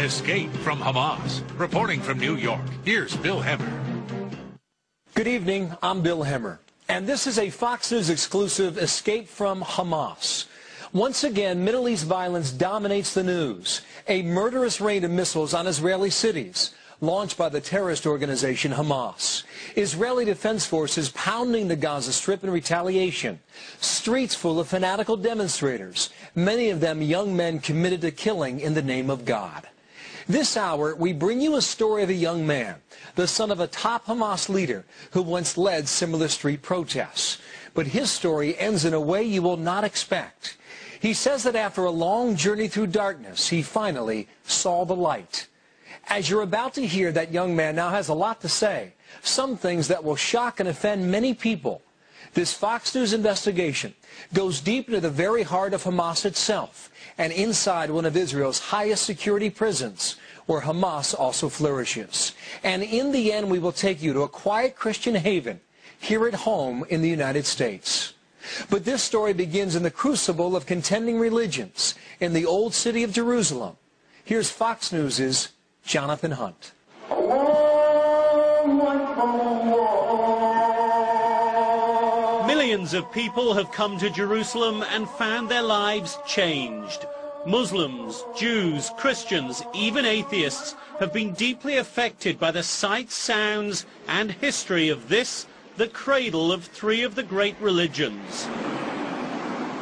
Escape from Hamas. Reporting from New York, here's Bill Hemmer. Good evening, I'm Bill Hemmer, and this is a Fox News exclusive, Escape from Hamas. Once again, Middle East violence dominates the news. A murderous rain of missiles on Israeli cities, launched by the terrorist organization Hamas. Israeli defense forces pounding the Gaza Strip in retaliation. Streets full of fanatical demonstrators, many of them young men committed to killing in the name of God. This hour, we bring you a story of a young man, the son of a top Hamas leader who once led similar street protests. But his story ends in a way you will not expect. He says that after a long journey through darkness, he finally saw the light. As you're about to hear, that young man now has a lot to say, some things that will shock and offend many people. This Fox News investigation goes deep into the very heart of Hamas itself and inside one of Israel's highest security prisons, where Hamas also flourishes. And in the end, we will take you to a quiet Christian haven here at home in the United States. But this story begins in the crucible of contending religions in the old city of Jerusalem. Here's Fox News' Jonathan Hunt. Millions of people have come to Jerusalem and found their lives changed. Muslims, Jews, Christians, even atheists have been deeply affected by the sights, sounds and history of this, the cradle of three of the great religions.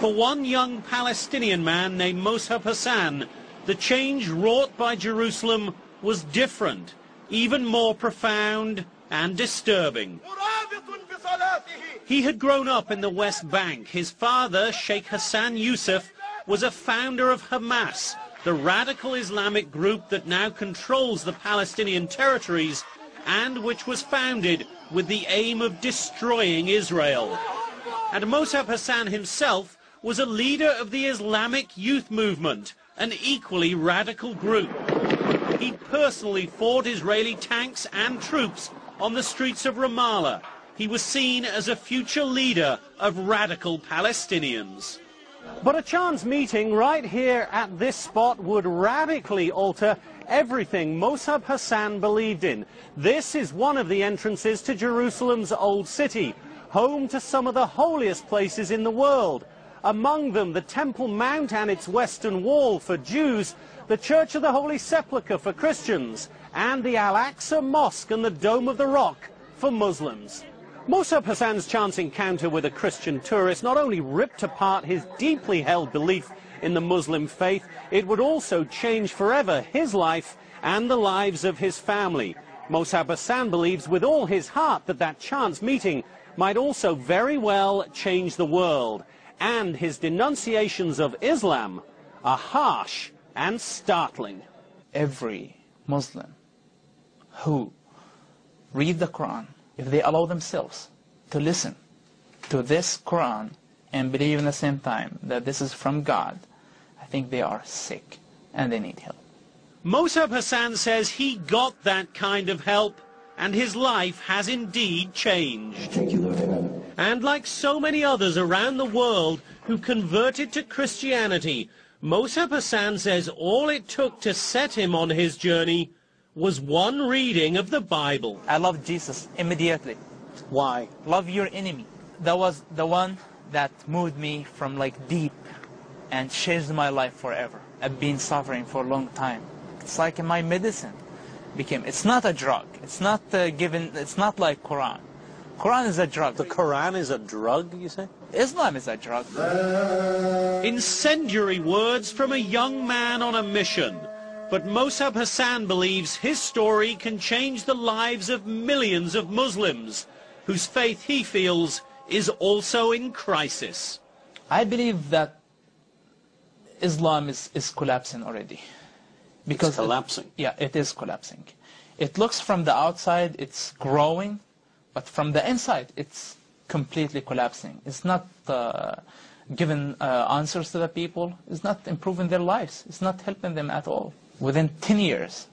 For one young Palestinian man named Moshab Hassan, the change wrought by Jerusalem was different, even more profound and disturbing. He had grown up in the West Bank. His father, Sheikh Hassan Youssef, was a founder of Hamas, the radical Islamic group that now controls the Palestinian territories and which was founded with the aim of destroying Israel. And Moshab Hassan himself was a leader of the Islamic Youth Movement, an equally radical group. He personally fought Israeli tanks and troops on the streets of Ramallah. He was seen as a future leader of radical Palestinians. But a chance meeting right here at this spot would radically alter everything Moshab Hassan believed in. This is one of the entrances to Jerusalem's old city, home to some of the holiest places in the world. Among them, the Temple Mount and its western wall for Jews, the Church of the Holy Sepulchre for Christians, and the Al-Aqsa Mosque and the Dome of the Rock for Muslims. Moshab Hassan's chance encounter with a Christian tourist not only ripped apart his deeply held belief in the Muslim faith, it would also change forever his life and the lives of his family. Moshab Hassan believes with all his heart that that chance meeting might also very well change the world. And his denunciations of Islam are harsh and startling. Every Muslim who read the Quran, if they allow themselves to listen to this Quran and believe in the same time that this is from God, I think they are sick and they need help. Moshab Hassan says he got that kind of help and his life has indeed changed. Thank you, Lord. Amen. And like so many others around the world who converted to Christianity, Moshab Hassan says all it took to set him on his journey was one reading of the Bible. I loved Jesus immediately. Why? Love your enemy. That was the one that moved me from deep and changed my life forever. I've been suffering for a long time. It's like my medicine became. It's not a drug. It's not it's not like Quran. Quran is a drug. The Quran is a drug, you say? Islam is a drug. Incendiary words from a young man on a mission. But Moshab Hassan believes his story can change the lives of millions of Muslims, whose faith he feels is also in crisis. I believe that Islam is collapsing already. Because it's collapsing? Yeah, it is collapsing. It looks from the outside, it's growing, but from the inside, it's completely collapsing. It's not giving answers to the people. It's not improving their lives. It's not helping them at all. Within 10 years,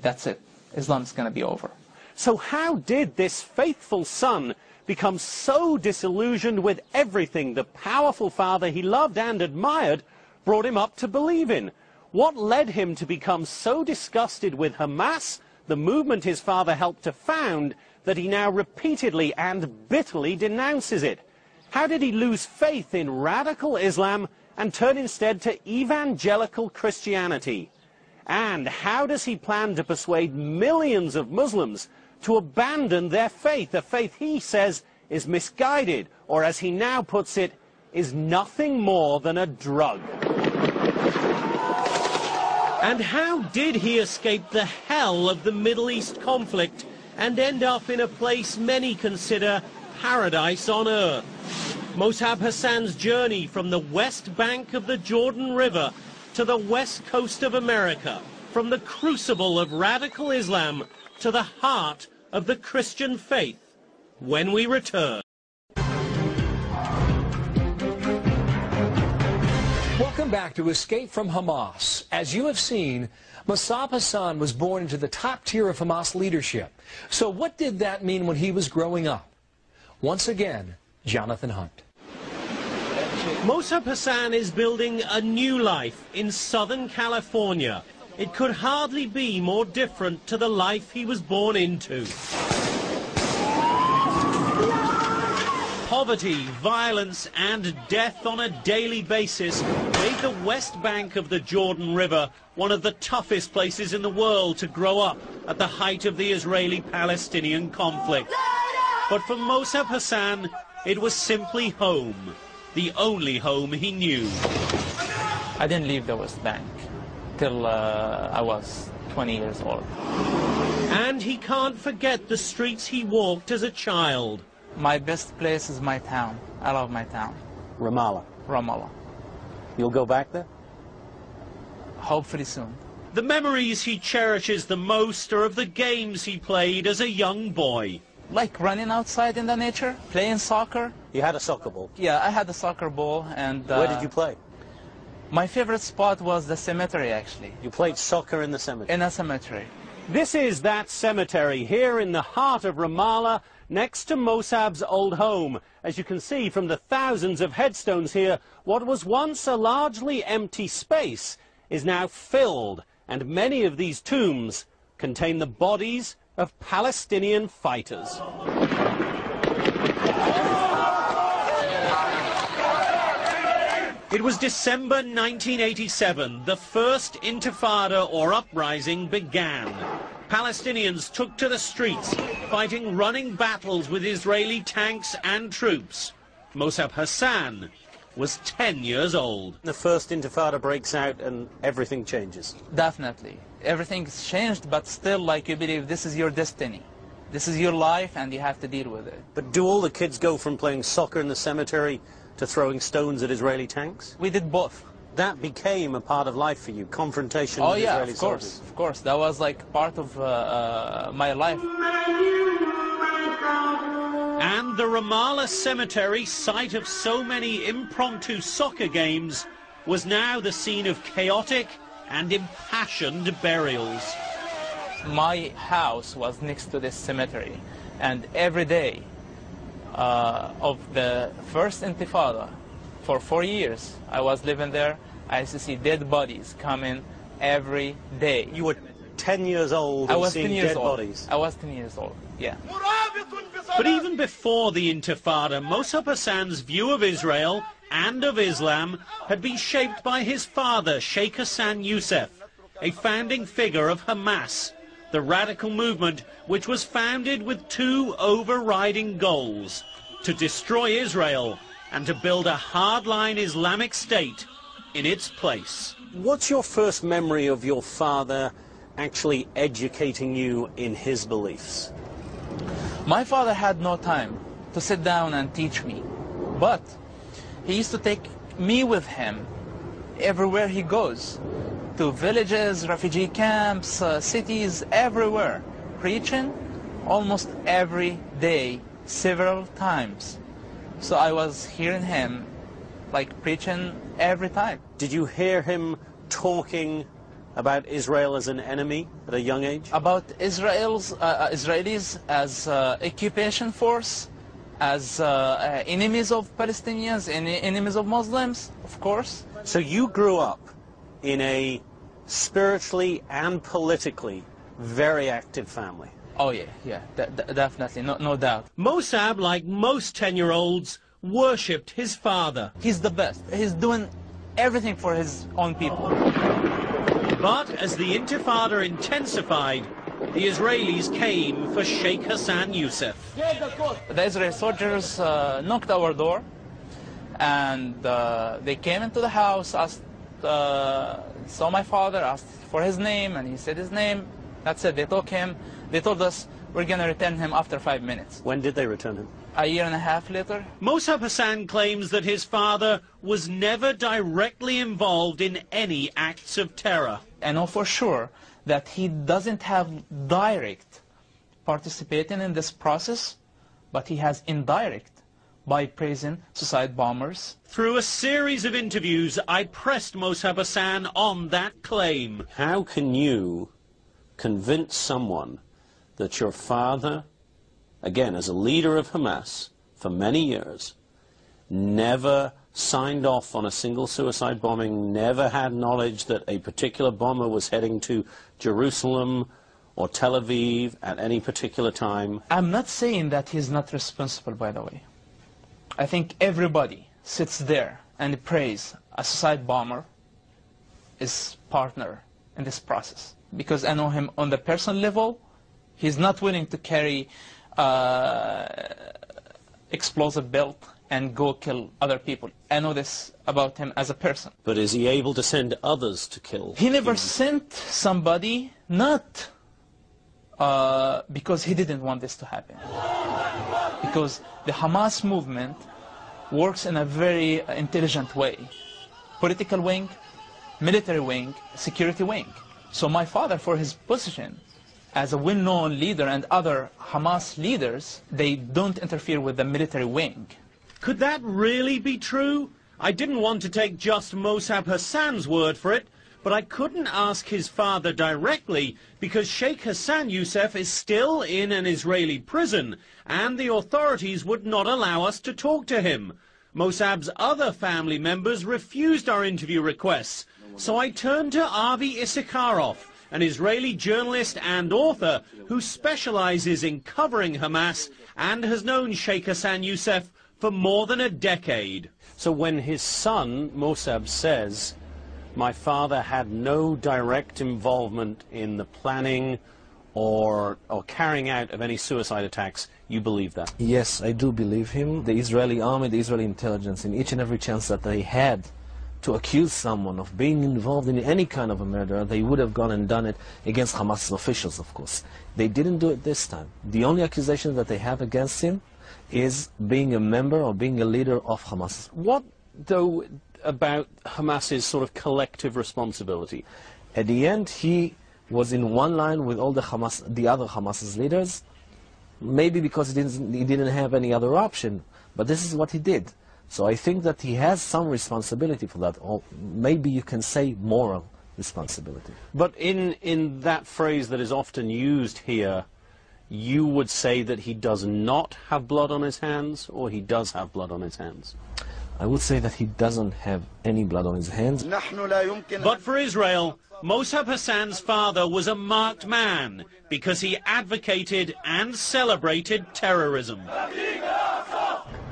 that's it. Islam's going to be over. So how did this faithful son become so disillusioned with everything the powerful father he loved and admired brought him up to believe in? What led him to become so disgusted with Hamas, the movement his father helped to found, that he now repeatedly and bitterly denounces it? How did he lose faith in radical Islam and turn instead to evangelical Christianity? And how does he plan to persuade millions of Muslims to abandon their faith, a faith he says is misguided, or as he now puts it, is nothing more than a drug? And how did he escape the hell of the Middle East conflict and end up in a place many consider paradise on earth? Mossab Hassan's journey from the west bank of the Jordan River to the west coast of America, from the crucible of radical Islam to the heart of the Christian faith, when we return. Welcome back to Escape from Hamas. As you have seen, Mossab Hassan was born into the top tier of Hamas leadership. So what did that mean when he was growing up? Once again, Jonathan Hunt. Mossab Hassan is building a new life in Southern California. It could hardly be more different to the life he was born into. Poverty, violence and death on a daily basis made the west bank of the Jordan River one of the toughest places in the world to grow up at the height of the Israeli-Palestinian conflict. But for Mossab Hassan, it was simply home, the only home he knew. I didn't leave the West Bank till I was 20 years old. And he can't forget the streets he walked as a child. My best place is my town. I love my town. Ramallah. Ramallah. You'll go back there? Hopefully soon. The memories he cherishes the most are of the games he played as a young boy. Like running outside in the nature, playing soccer. You had a soccer ball? Yeah, I had a soccer ball. And where did you play? My favorite spot was the cemetery, actually. You played soccer in the cemetery? In a cemetery. This is that cemetery here in the heart of Ramallah, next to Mossab's old home. As you can see from the thousands of headstones here, what was once a largely empty space is now filled, and many of these tombs contain the bodies of Palestinian fighters. It was December 1987. The first intifada or uprising began. Palestinians took to the streets, fighting running battles with Israeli tanks and troops. Mossab Hassan was 10 years old. The first intifada breaks out and everything changes. Definitely. Everything's changed, but still, like, you believe this is your destiny. This is your life and you have to deal with it. But do all the kids go from playing soccer in the cemetery to throwing stones at Israeli tanks? We did both. That became a part of life for you, confrontation with Israeli soldiers? Of course. That was like part of my life. And the Ramallah cemetery, site of so many impromptu soccer games, was now the scene of chaotic and impassioned burials. My house was next to this cemetery, and every day of the first intifada, for 4 years, I was living there. I used to see dead bodies coming every day. You were 10 years old and seeing dead bodies? I was 10 years old, yeah. But even before the Intifada, Mossab Hassan's view of Israel and of Islam had been shaped by his father, Sheikh Hassan Youssef, a founding figure of Hamas, the radical movement which was founded with two overriding goals: to destroy Israel and to build a hardline Islamic state in its place. What's your first memory of your father actually educating you in his beliefs? My father had no time to sit down and teach me, but he used to take me with him everywhere he goes, to villages, refugee camps, cities, everywhere, preaching almost every day, several times. So I was hearing him like preaching every time. Did you hear him talking about Israel as an enemy at a young age? About Israelis as occupation force, as enemies of Palestinians, enemies of Muslims, of course. So you grew up in a spiritually and politically very active family. Oh yeah, definitely, no doubt. Mossab, like most 10-year-olds, worshipped his father. He's the best. He's doing everything for his own people. But as the Intifada intensified, the Israelis came for Sheikh Hassan Youssef. The Israeli soldiers knocked our door, and they came into the house, saw my father, asked for his name, and he said his name. That's it. They told us we're going to return him after 5 minutes. When did they return him? A year and a half later. Mossab Hassan claims that his father was never directly involved in any acts of terror. I know for sure that he doesn't have direct participating in this process, but he has indirect by praising suicide bombers. Through a series of interviews, I pressed Mossab Hassan on that claim. How can you convince someone that your father, again, as a leader of Hamas for many years, never signed off on a single suicide bombing, never had knowledge that a particular bomber was heading to Jerusalem or Tel Aviv at any particular time? I'm not saying that he's not responsible, by the way. I think everybody sits there and prays a suicide bomber is partner in this process. Because I know him on the personal level. He's not willing to carry explosive belt and go kill other people. I know this about him as a person. But is he able to send others to kill? He never sent somebody, not because he didn't want this to happen. Because the Hamas movement works in a very intelligent way. Political wing, military wing, security wing. So my father, for his position as a well-known leader and other Hamas leaders, they don't interfere with the military wing. Could that really be true? I didn't want to take just Mossab Hassan's word for it, but I couldn't ask his father directly because Sheikh Hassan Youssef is still in an Israeli prison and the authorities would not allow us to talk to him. Mossab's other family members refused our interview requests, so I turned to Avi Issacharoff, an Israeli journalist and author who specializes in covering Hamas and has known Sheikh Hassan Youssef for more than a decade. So when his son, Mossab, says, my father had no direct involvement in the planning or carrying out of any suicide attacks, you believe that? Yes, I do believe him. The Israeli army, the Israeli intelligence, in each and every chance that they had to accuse someone of being involved in any kind of a murder, they would have gone and done it against Hamas officials, of course. They didn't do it this time. The only accusation that they have against him is being a member or being a leader of Hamas. What, though, about Hamas's sort of collective responsibility? At the end, he was in one line with all the other Hamas's leaders, maybe because he didn't have any other option, but this is what he did. So I think that he has some responsibility for that, or maybe you can say moral responsibility. But in that phrase that is often used here, you would say that he does not have blood on his hands, or he does have blood on his hands? I would say that he doesn't have any blood on his hands. But for Israel, Mossab Hassan's father was a marked man because he advocated and celebrated terrorism.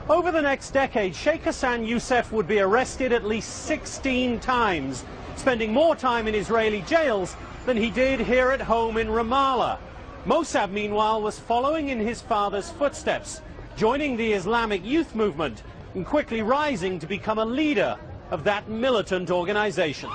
Over the next decade, Sheikh Hassan Youssef would be arrested at least 16 times, spending more time in Israeli jails than he did here at home in Ramallah. Mossab, meanwhile, was following in his father's footsteps, joining the Islamic youth movement and quickly rising to become a leader of that militant organization.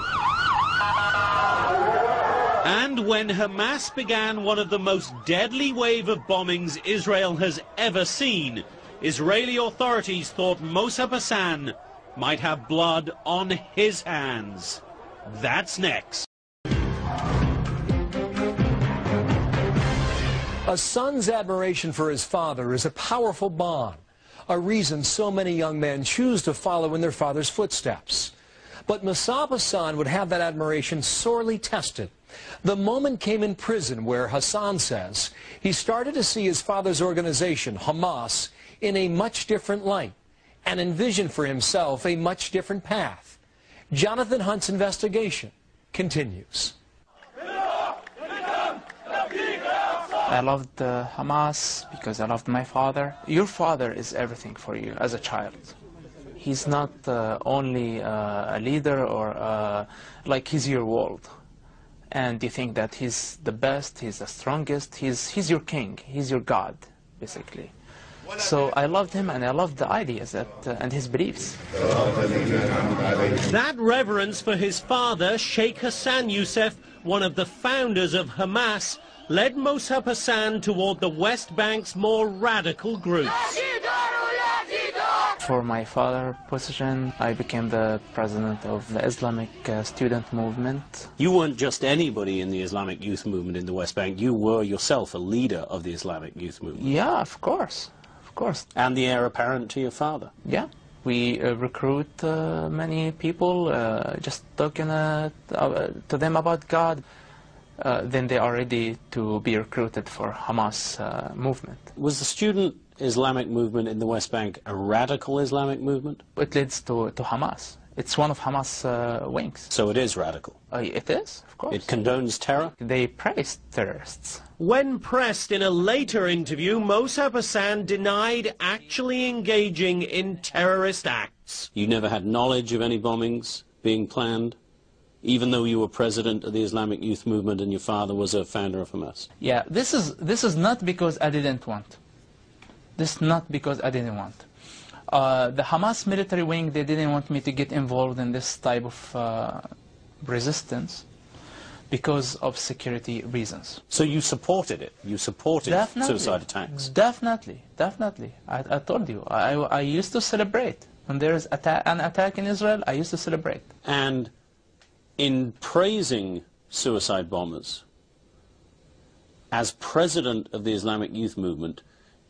And when Hamas began one of the most deadly wave of bombings Israel has ever seen, Israeli authorities thought Mossab Hassan might have blood on his hands. That's next. A son's admiration for his father is a powerful bond, a reason so many young men choose to follow in their father's footsteps. But Mossab Hassan would have that admiration sorely tested. The moment came in prison where Hassan says he started to see his father's organization, Hamas, in a much different light and envisioned for himself a much different path. Jonathan Hunt's investigation continues. I loved Hamas because I loved my father. Your father is everything for you as a child. He's not only a leader or like he's your world. And you think that he's the best, he's the strongest, he's your king, he's your God, basically. So I loved him and I loved the ideas that, and his beliefs. That reverence for his father, Sheikh Hassan Youssef, one of the founders of Hamas, led Mossab Hassan toward the West Bank's more radical groups. For my father's position, I became the president of the Islamic student movement. You weren't just anybody in the Islamic youth movement in the West Bank. You were yourself a leader of the Islamic youth movement. Yeah, of course. Of course. And the heir apparent to your father. Yeah. We recruit many people, just talking to them about God. Then they are ready to be recruited for Hamas movement. Was the student Islamic movement in the West Bank a radical Islamic movement? It leads to Hamas. It's one of Hamas' wings. So it is radical? It is, of course. It condones terror? They praise terrorists. When pressed in a later interview, Mossab Hassan denied actually engaging in terrorist acts. You never had knowledge of any bombings being planned, even though you were president of the Islamic youth movement and your father was a founder of Hamas? Yeah, this is not because I didn't want. This is not because I didn't want. The Hamas military wing, they didn't want me to get involved in this type of resistance because of security reasons. So you supported it? You supported suicide attacks? Definitely, definitely. I told you, I used to celebrate. When there is an attack in Israel, I used to celebrate. And in praising suicide bombers, as president of the Islamic youth movement,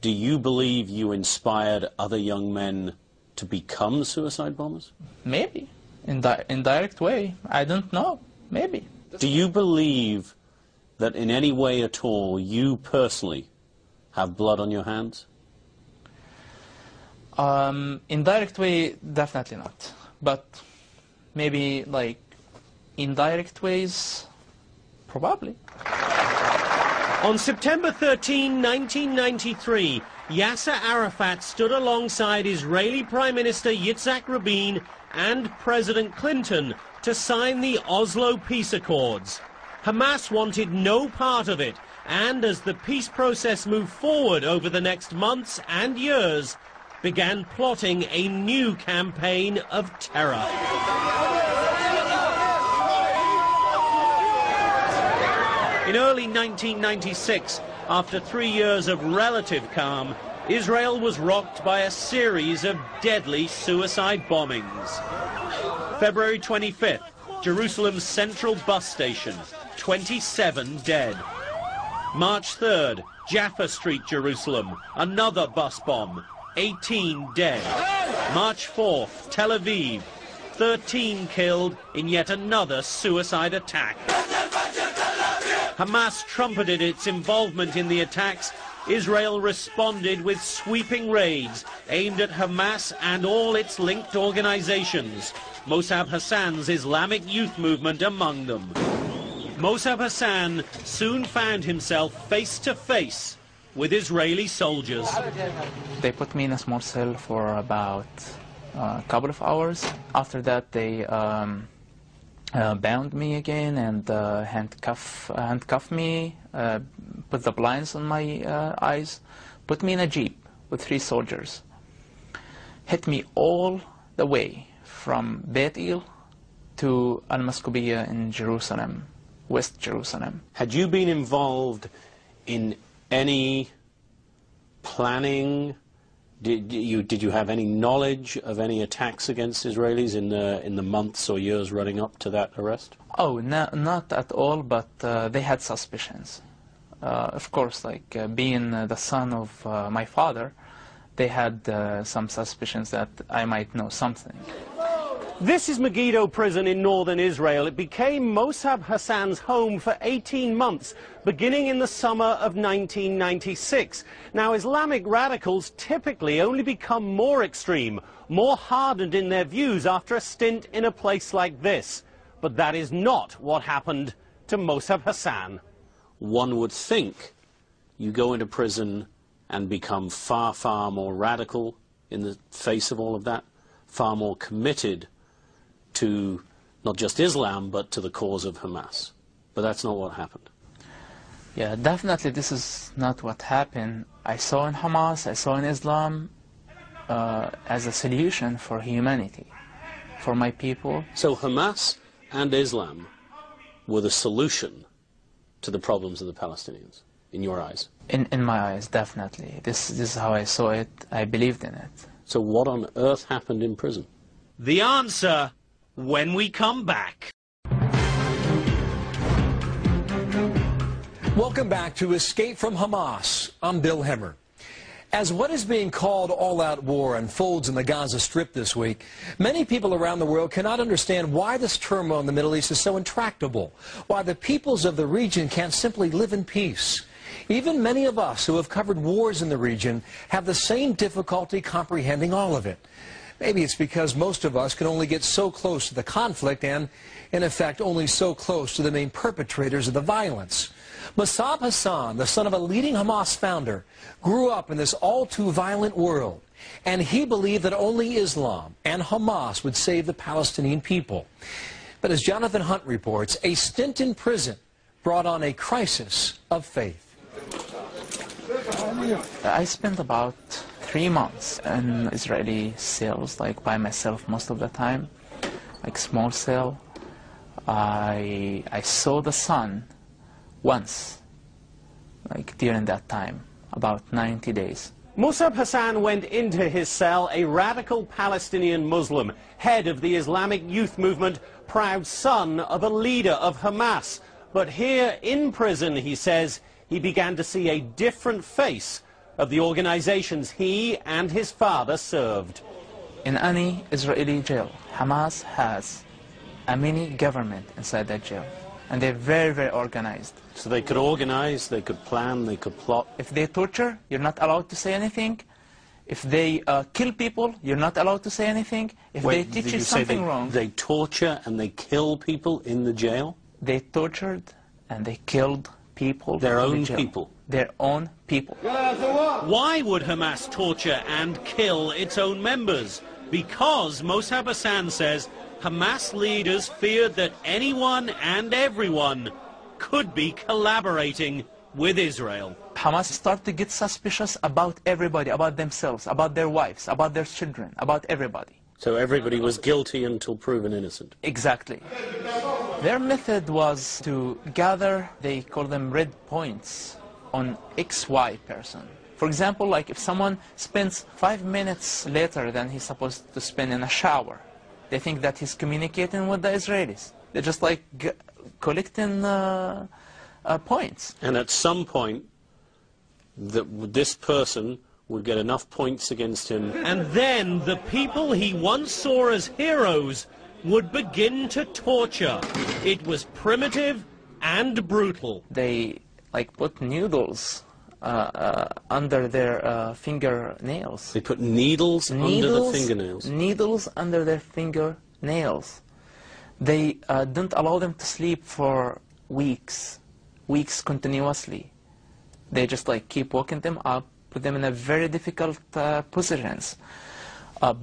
do you believe you inspired other young men to become suicide bombers? Maybe. In indirect way. I don't know. Maybe. Do you believe that in any way at all you personally have blood on your hands? Indirect way, definitely not. But maybe like indirect ways, probably. On September 13, 1993, Yasser Arafat stood alongside Israeli Prime Minister Yitzhak Rabin and President Clinton to sign the Oslo Peace Accords. Hamas wanted no part of it, and as the peace process moved forward over the next months and years, began plotting a new campaign of terror. In early 1996, after 3 years of relative calm, Israel was rocked by a series of deadly suicide bombings. February 25th, Jerusalem's central bus station, 27 dead. March 3rd, Jaffa Street, Jerusalem, another bus bomb, 18 dead. March 4th, Tel Aviv, 13 killed in yet another suicide attack. Hamas trumpeted its involvement in the attacks. Israel responded with sweeping raids aimed at Hamas and all its linked organizations, Mossab Hassan's Islamic youth movement among them. Mossab Hassan soon found himself face to face with Israeli soldiers. They put me in a small cell for about a couple of hours. After that, they bound me again and handcuff me, put the blinds on my eyes, put me in a jeep with 3 soldiers, hit me all the way from Beit El to Al-Maskubiya in Jerusalem, West Jerusalem. Had you been involved in any planning? Did you have any knowledge of any attacks against Israelis in the months or years running up to that arrest? Oh, no, not at all, but they had suspicions. Of course, like being the son of my father, they had some suspicions that I might know something. This is Megiddo prison in northern Israel. It became Mossab Hassan's home for 18 months, beginning in the summer of 1996. Now, Islamic radicals typically only become more extreme, more hardened in their views after a stint in a place like this. but that is not what happened to Mossab Hassan. One would think you go into prison and become far, far more radical in the face of all of that, far more committed to not just Islam, but to the cause of Hamas. But that's not what happened. Yeah, definitely this is not what happened. I saw in Hamas, I saw in Islam as a solution for humanity, for my people. So Hamas and Islam were the solution to the problems of the Palestinians, in your eyes? In my eyes, definitely. This is how I saw it. I believed in it. So what on earth happened in prison? The answer when we come back. Welcome back to Escape from Hamas. I'm Bill Hemmer. As what is being called all-out war unfolds in the Gaza Strip this week, many people around the world cannot understand why this turmoil in the Middle East is so intractable, why the peoples of the region can't simply live in peace. Even many of us who have covered wars in the region have the same difficulty comprehending all of it. Maybe it's because most of us can only get so close to the conflict and, in effect, only so close to the main perpetrators of the violence. Mossab Hassan, the son of a leading Hamas founder, grew up in this all-too-violent world, and he believed that only Islam and Hamas would save the Palestinian people. But as Jonathan Hunt reports, a stint in prison brought on a crisis of faith. I spent about 3 months in Israeli cells, like by myself most of the time, like small cell. I saw the sun once, like during that time, about 90 days. Mossab Hassan went into his cell a radical Palestinian Muslim, head of the Islamic youth movement, proud son of a leader of Hamas. But here in prison, he says, he began to see a different face of the organizations he and his father served. In any Israeli jail, Hamas has a mini government inside that jail, and they're very, very organized. So they could organize, they could plan, they could plot. If they torture, you're not allowed to say anything. If they kill people, you're not allowed to say anything. If they teach you something wrong... They torture and they kill people in the jail? They tortured and they killed people. Their own people? Their own people. Why would Hamas torture and kill its own members? Because Mossab Hassan says Hamas leaders feared that anyone and everyone could be collaborating with Israel. Hamas started to get suspicious about everybody, about themselves, about their wives, about their children, about everybody. So everybody was guilty until proven innocent? Exactly. Their method was to gather, they call them red points, on XY person. For example, like if someone spends 5 minutes later than he's supposed to spend in a shower, they think that he's communicating with the Israelis. They're just like collecting points. And at some point, this person would get enough points against him. And then the people he once saw as heroes would begin to torture. It was primitive and brutal. They like put needles under their fingernails. They put needles under the fingernails? Needles under their fingernails. They didn't allow them to sleep for weeks continuously. They just like keep waking them up, put them in a very difficult positions,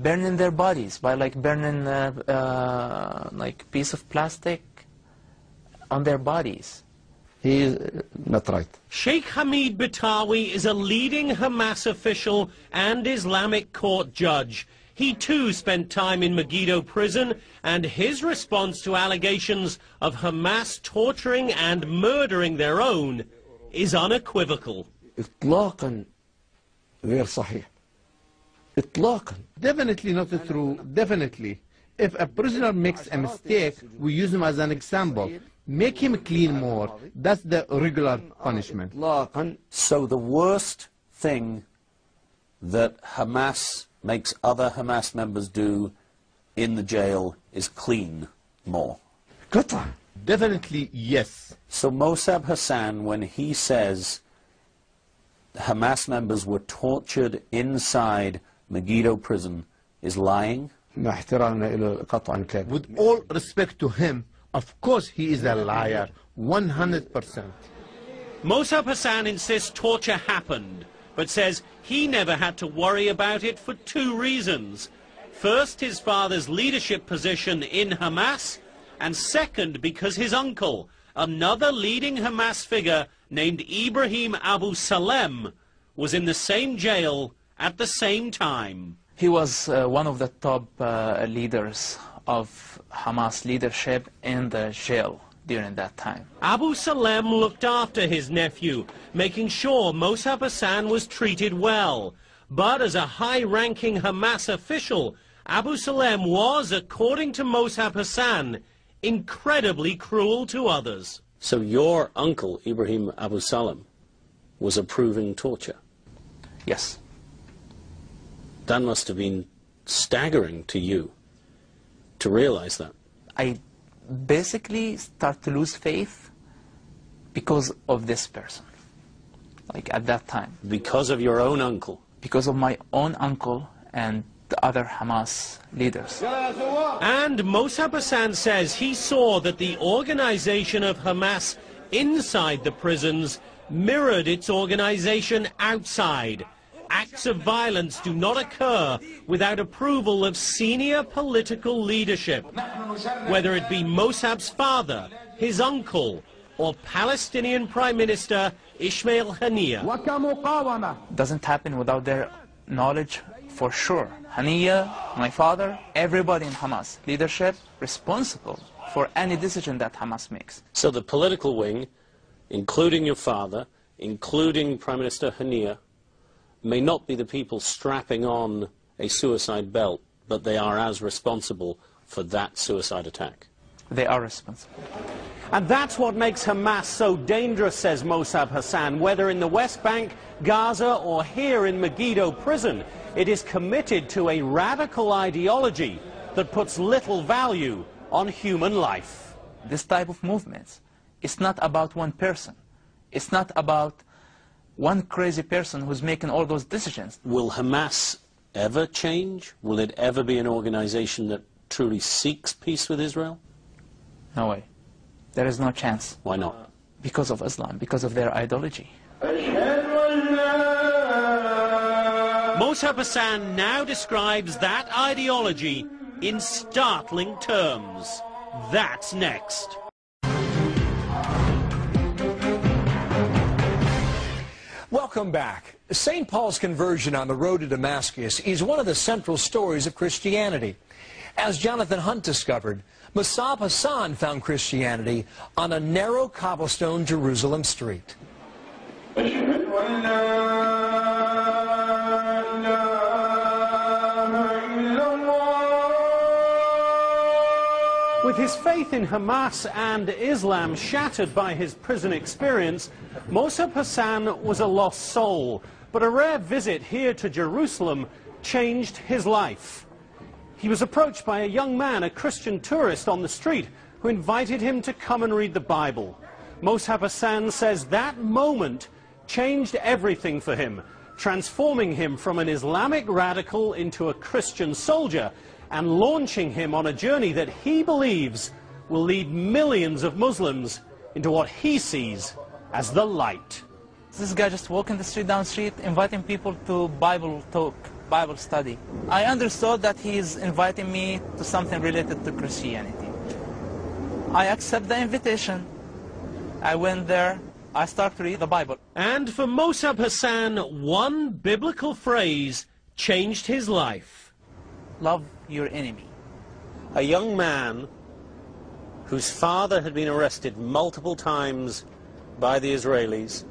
burning their bodies by like burning like piece of plastic on their bodies. He is not right. Sheikh Hamid Batawi is a leading Hamas official and Islamic court judge. He too spent time in Megiddo prison, and his response to allegations of Hamas torturing and murdering their own is unequivocal. إطلاقاً غير صحيح. إطلاقاً. Definitely not true. Definitely. If a prisoner makes a mistake, we use him as an example. Make him clean more. That's the regular punishment. So the worst thing that Hamas makes other Hamas members do in the jail is clean more. قطع. Definitely yes. So Mossab Hassan, when he says Hamas members were tortured inside Megiddo prison, is lying? مع احترامنا له قطعاً كامل. With all respect to him, Of course he is a liar, 100%. Mossab Hassan insists torture happened, but says he never had to worry about it for two reasons. First, his father's leadership position in Hamas, and second, because his uncle, another leading Hamas figure named Ibrahim Abu Salem, was in the same jail at the same time. He was one of the top leaders of Hamas leadership in the jail during that time. Abu Salem looked after his nephew, making sure Mossab Hassan was treated well. But as a high-ranking Hamas official, Abu Salem was, according to Mossab Hassan, incredibly cruel to others. So your uncle, Ibrahim Abu Salem, was approving torture? Yes. That must have been staggering to you, to realize that. I basically start to lose faith because of this person, like at that time. Because of your own uncle? Because of my own uncle and the other Hamas leaders. And Mossab Hassan says he saw that the organization of Hamas inside the prisons mirrored its organization outside. Acts of violence do not occur without approval of senior political leadership, whether it be Mossab's father, his uncle, or Palestinian Prime Minister Ismail Haniyeh. Doesn't happen without their knowledge, for sure. Haniyeh, my father, everybody in Hamas leadership responsible for any decision that Hamas makes. So the political wing, including your father, including Prime Minister Haniyeh, may not be the people strapping on a suicide belt, but they are as responsible for that suicide attack. They are responsible. And that's what makes Hamas so dangerous, says Mossab Hassan. Whether in the West Bank, Gaza, or here in Megiddo prison, it is committed to a radical ideology that puts little value on human life. This type of movements, it's not about one person. It's not about one crazy person who's making all those decisions. Will Hamas ever change? Will it ever be an organization that truly seeks peace with Israel? No way. There is no chance. Why not? Because of Islam, because of their ideology. Mossab Hassan now describes that ideology in startling terms. That's next. Welcome back. St. Paul's conversion on the road to Damascus is one of the central stories of Christianity. As Jonathan Hunt discovered, Mossab Hassan found Christianity on a narrow cobblestone Jerusalem street. With his faith in Hamas and Islam shattered by his prison experience, Mossab Hassan was a lost soul. But a rare visit here to Jerusalem changed his life. He was approached by a young man, a Christian tourist on the street, who invited him to come and read the Bible. Mossab Hassan says that moment changed everything for him, transforming him from an Islamic radical into a Christian soldier, and launching him on a journey that he believes will lead millions of Muslims into what he sees as the light. This guy just walking the street down the street, inviting people to Bible talk, Bible study. I understood that he is inviting me to something related to Christianity. I accept the invitation. I went there. I started to read the Bible. And for Mossab Hassan, one biblical phrase changed his life. Love your enemy. A young man whose father had been arrested multiple times by the Israelis,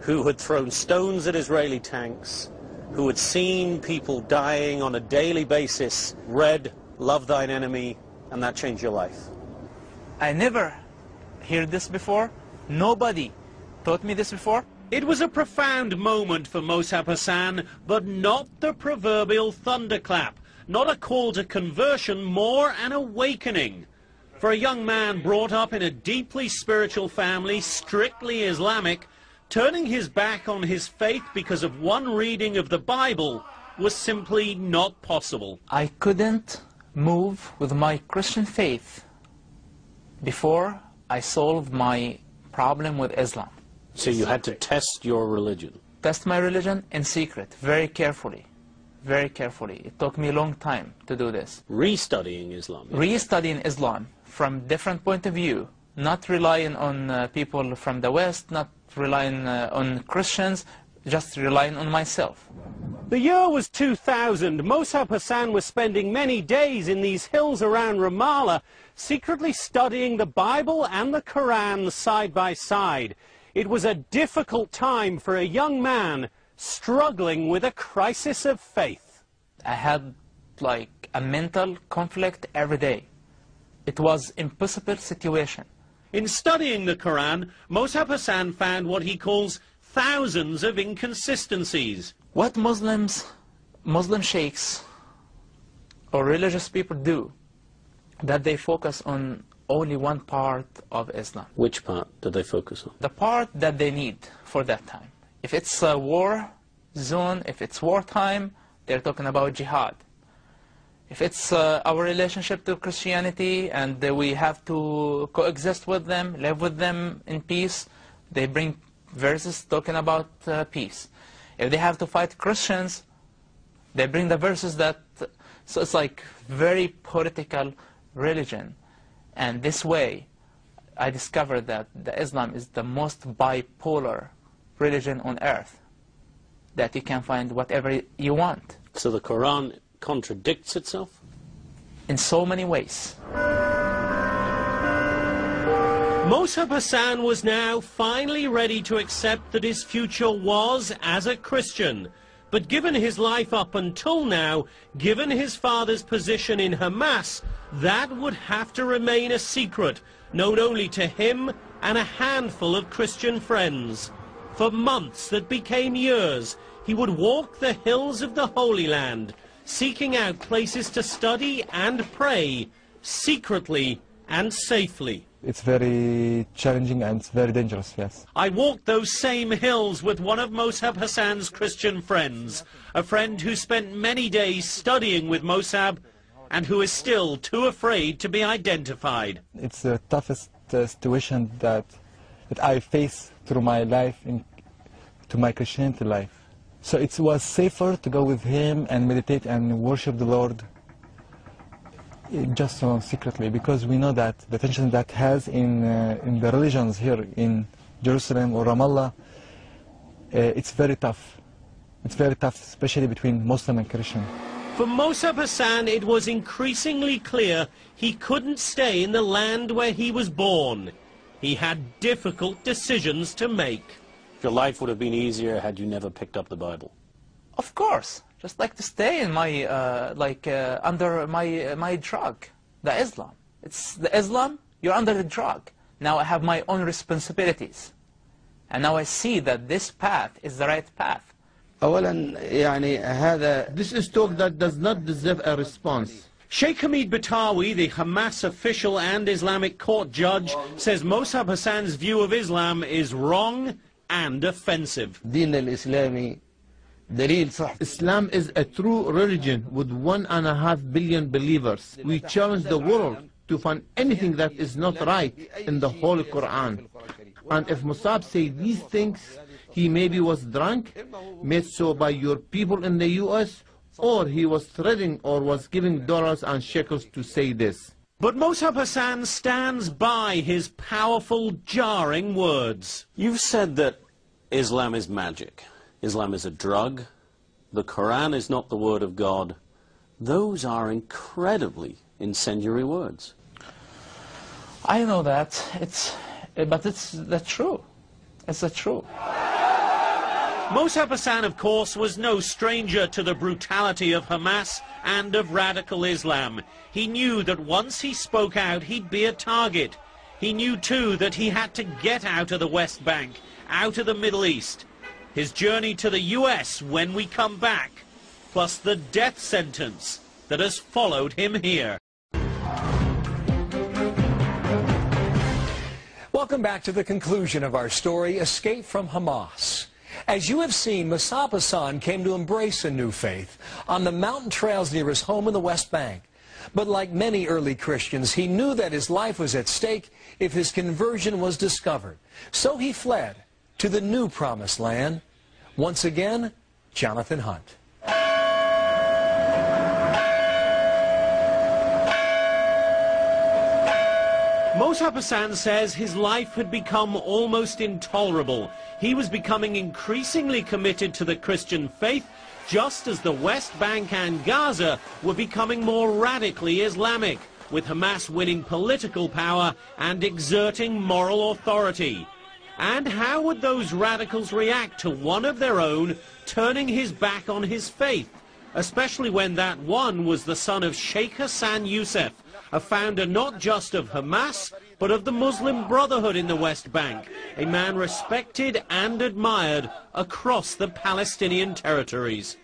who had thrown stones at Israeli tanks, who had seen people dying on a daily basis, read, love thine enemy, and that changed your life. I never heard this before. Nobody taught me this before. It was a profound moment for Mossab Hassan, but not the proverbial thunderclap, not a call to conversion, more an awakening. For a young man brought up in a deeply spiritual family, strictly Islamic, turning his back on his faith because of one reading of the Bible was simply not possible. I couldn't move with my Christian faith before I solved my problem with Islam. So you had to test your religion? Test my religion in secret, very carefully. Very carefully. It took me a long time to do this. Restudying Islam? Restudying Islam from different point of view, not relying on people from the West, not relying on Christians, just relying on myself. The year was 2000. Mossab Hassan was spending many days in these hills around Ramallah, secretly studying the Bible and the Quran side by side. It was a difficult time for a young man struggling with a crisis of faith. I had like a mental conflict every day. It was an impossible situation. In studying the Quran, Mossab Hassan found what he calls thousands of inconsistencies. What Muslim sheikhs or religious people do, that they focus on only one part of Islam. Which part do they focus on? The part that they need for that time. If it's a war zone, if it's wartime, they're talking about jihad. If it's our relationship to Christianity and we have to coexist with them, live with them in peace, they bring verses talking about peace. If they have to fight Christians, they bring the verses that... So it's like very political religion. And this way, I discovered that the Islam is the most bipolar religion on earth, that you can find whatever you want. So the Quran contradicts itself? In so many ways. Mossab Hassan was now finally ready to accept that his future was as a Christian. But given his life up until now, given his father's position in Hamas, that would have to remain a secret, known only to him and a handful of Christian friends. For months that became years, he would walk the hills of the Holy Land, seeking out places to study and pray, secretly and safely. It's very challenging and it's very dangerous, yes. I walked those same hills with one of Mossab Hassan's Christian friends, a friend who spent many days studying with Mossab and who is still too afraid to be identified. It's the toughest situation that I face through my life, to my Christianity life. So it was safer to go with him and meditate and worship the Lord just secretly, because we know that the tension that has in the religions here in Jerusalem or Ramallah, it's very tough. It's very tough, especially between Muslim and Christian. For Mossab Hassan, it was increasingly clear he couldn't stay in the land where he was born. He had difficult decisions to make. Your life would have been easier had you never picked up the Bible. Of course. Just like to stay in my, under my drug, the Islam. It's the Islam, you're under the drug. Now I have my own responsibilities. And now I see that this path is the right path. This is talk that does not deserve a response. Sheikh Hamid Batawi, the Hamas official and Islamic court judge, says Mossab Hassan's view of Islam is wrong and offensive. Islam is a true religion with 1.5 billion believers. We challenge the world to find anything that is not right in the Holy Quran. And if Mossab said these things, he maybe was drunk, made so by your people in the US, or he was threatening or was giving dollars and shekels to say this. But Mossab Hassan stands by his powerful, jarring words. You've said that Islam is magic. Islam is a drug. The Quran is not the word of God. Those are incredibly incendiary words. I know that. But it's the truth. It's the truth. Mossab Hassan, of course, was no stranger to the brutality of Hamas and of radical Islam. He knew that once he spoke out, he'd be a target. He knew, too, that he had to get out of the West Bank, out of the Middle East. His journey to the US when we come back, plus the death sentence that has followed him here. Welcome back to the conclusion of our story, Escape from Hamas. As you have seen, Mossab Hassan came to embrace a new faith on the mountain trails near his home in the West Bank. But like many early Christians, he knew that his life was at stake if his conversion was discovered. So he fled to the new promised land. Once again, Jonathan Hunt. Mossab Hassan says his life had become almost intolerable. He was becoming increasingly committed to the Christian faith, just as the West Bank and Gaza were becoming more radically Islamic, with Hamas winning political power and exerting moral authority. And how would those radicals react to one of their own turning his back on his faith, especially when that one was the son of Sheikh Hassan Youssef, a founder not just of Hamas, but of the Muslim Brotherhood in the West Bank, a man respected and admired across the Palestinian territories.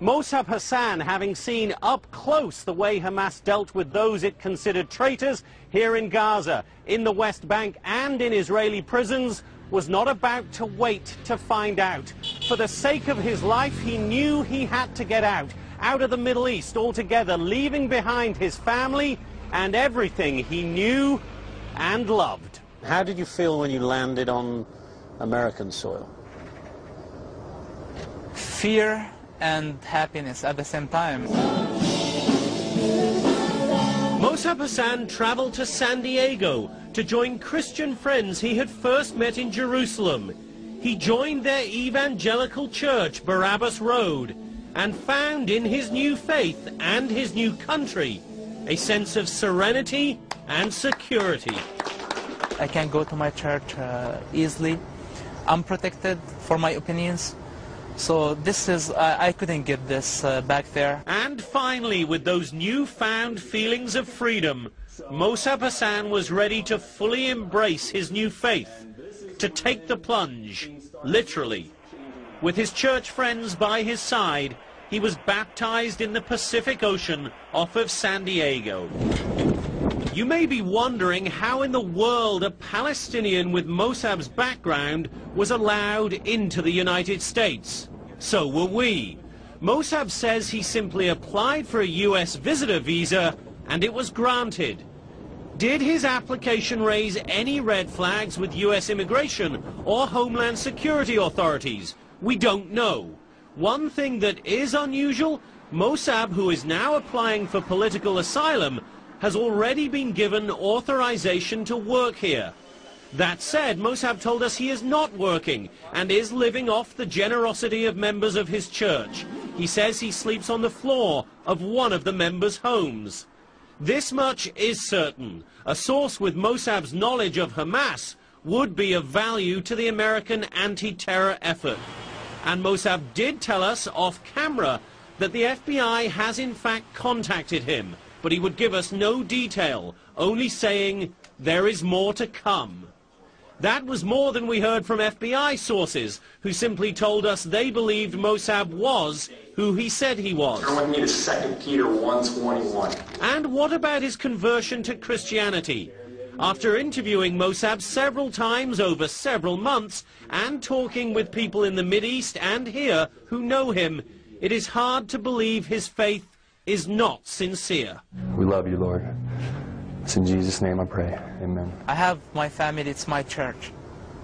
Mossab Hassan, having seen up close the way Hamas dealt with those it considered traitors here in Gaza, in the West Bank and in Israeli prisons, was not about to wait to find out. For the sake of his life, he knew he had to get out of the Middle East altogether, leaving behind his family and everything he knew and loved. How did you feel when you landed on American soil? Fear and happiness at the same time. Mossab Hassan traveled to San Diego to join Christian friends he had first met in Jerusalem. He joined their evangelical church, Barabbas Road, and found in his new faith and his new country a sense of serenity and security. I can go to my church easily. I'm protected for my opinions. So this is, I couldn't get this back there. And finally, with those newfound feelings of freedom, Mossab Hassan was ready to fully embrace his new faith, to take the plunge, literally. With his church friends by his side, he was baptized in the Pacific Ocean off of San Diego. You may be wondering how in the world a Palestinian with Mossab's background was allowed into the United States. So were we. Mossab says he simply applied for a US visitor visa and it was granted. Did his application raise any red flags with US immigration or Homeland Security authorities? We don't know. One thing that is unusual, Mossab, who is now applying for political asylum, has already been given authorization to work here. That said, Mossab told us he is not working and is living off the generosity of members of his church. He says he sleeps on the floor of one of the members' homes. This much is certain. A source with Mossab's knowledge of Hamas would be of value to the American anti-terror effort. And Mossab did tell us off camera that the FBI has in fact contacted him, but he would give us no detail, only saying there is more to come. That was more than we heard from FBI sources, who simply told us they believed Mossab was who he said he was. Turn with me to 2 Peter 1:21. And what about his conversion to Christianity? After interviewing Mossab several times over several months and talking with people in the Mideast and here who know him, it is hard to believe his faith is not sincere. We love you, Lord. It's in Jesus' name I pray. Amen. I have my family, it's my church.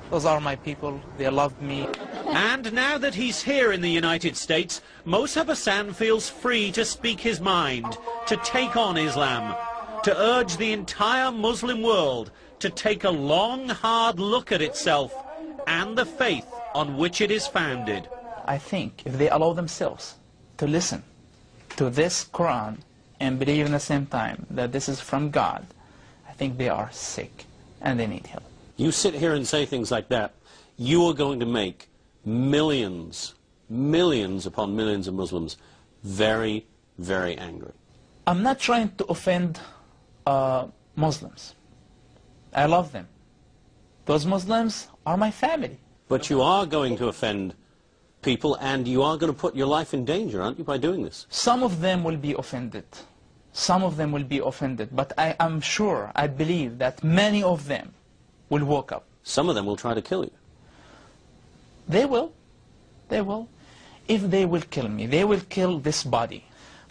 Those are my people, they love me. And now that he's here in the United States, Mossab Hassan feels free to speak his mind, to take on Islam, to urge the entire Muslim world to take a long, hard look at itself and the faith on which it is founded. I think if they allow themselves to listen to this Quran and believe in the same time that this is from God, I think they are sick and they need help. You sit here and say things like that, you are going to make millions, millions upon millions of Muslims very, very angry. I'm not trying to offend Muslims. I love them. Those Muslims are my family. But you are going to offend people and you are going to put your life in danger, aren't you, by doing this? Some of them will be offended. Some of them will be offended. But I am sure, I believe that many of them will wake up. Some of them will try to kill you. They will. They will. If they will kill me, they will kill this body.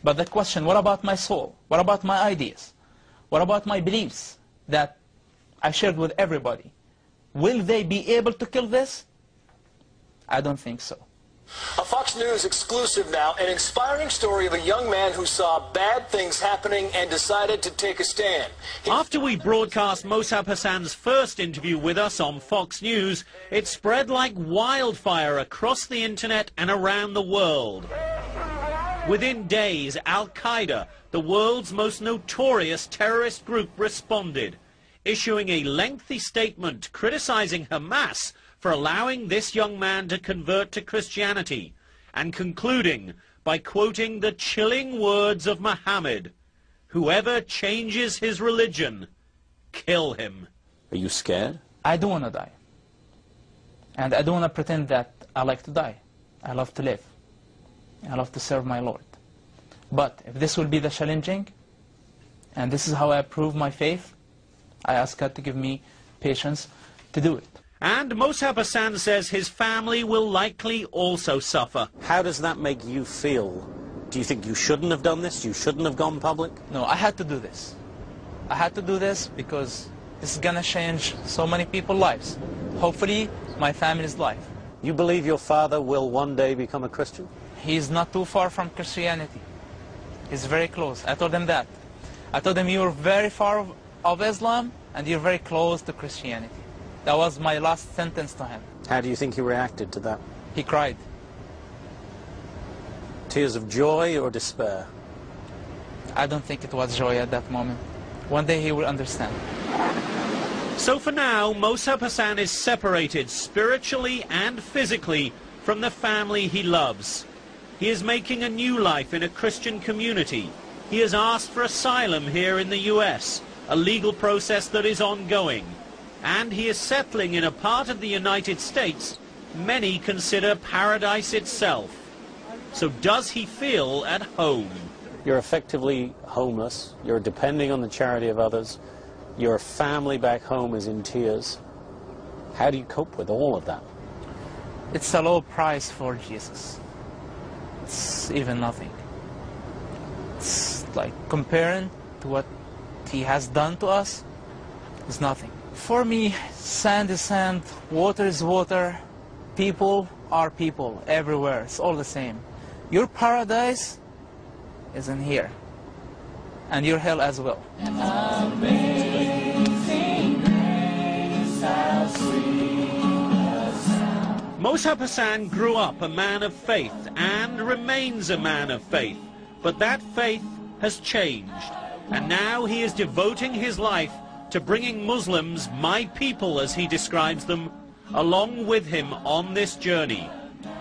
But the question, what about my soul? What about my ideas? What about my beliefs that I shared with everybody? Will they be able to kill this? I don't think so. A Fox News exclusive now, an inspiring story of a young man who saw bad things happening and decided to take a stand. After we broadcast Mossab Hassan's first interview with us on Fox News, it spread like wildfire across the internet and around the world. Within days, Al-Qaeda, the world's most notorious terrorist group, responded, issuing a lengthy statement criticizing Hamas for allowing this young man to convert to Christianity, and concluding by quoting the chilling words of Muhammad, "Whoever changes his religion, kill him." Are you scared? I don't want to die. And I don't want to pretend that I like to die. I love to live. I love to serve my Lord. But if this will be the challenging, and this is how I prove my faith, I ask God to give me patience to do it. And Mossab Hassan says his family will likely also suffer. How does that make you feel? Do you think you shouldn't have done this? You shouldn't have gone public? No, I had to do this. I had to do this because this is going to change so many people's lives. Hopefully, my family's life. You believe your father will one day become a Christian? He's not too far from Christianity. He's very close. I told him that. I told him you're very far of Islam and you're very close to Christianity. That was my last sentence to him. How do you think he reacted to that? He cried. Tears of joy or despair? I don't think it was joy at that moment. One day he will understand. So for now, Mossab Hassan is separated spiritually and physically from the family he loves. He is making a new life in a Christian community. He has asked for asylum here in the US, a legal process that is ongoing. And he is settling in a part of the United States many consider paradise itself. So does he feel at home? You're effectively homeless. You're depending on the charity of others. Your family back home is in tears. How do you cope with all of that? It's a low price for Jesus. It's even nothing. It's like comparing to what he has done to us, it's nothing. For me, sand is sand, water is water, people are people everywhere. It's all the same. Your paradise is in here, and your hell as well. Mossab Hassan grew up a man of faith and remains a man of faith, but that faith has changed, and now he is devoting his life to bringing Muslims, my people as he describes them, along with him on this journey.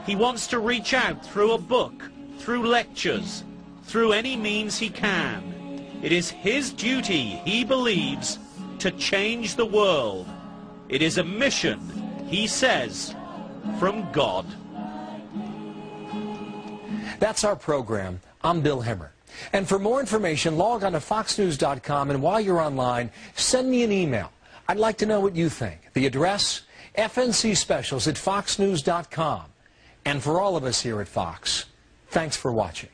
He wants to reach out through a book, through lectures, through any means he can. It is his duty, he believes, to change the world. It is a mission, he says, from God. That's our program. I'm Bill Hemmer. And for more information, log on to foxnews.com, and while you're online, send me an email. I'd like to know what you think. The address, fncspecials@foxnews.com. And for all of us here at Fox, thanks for watching.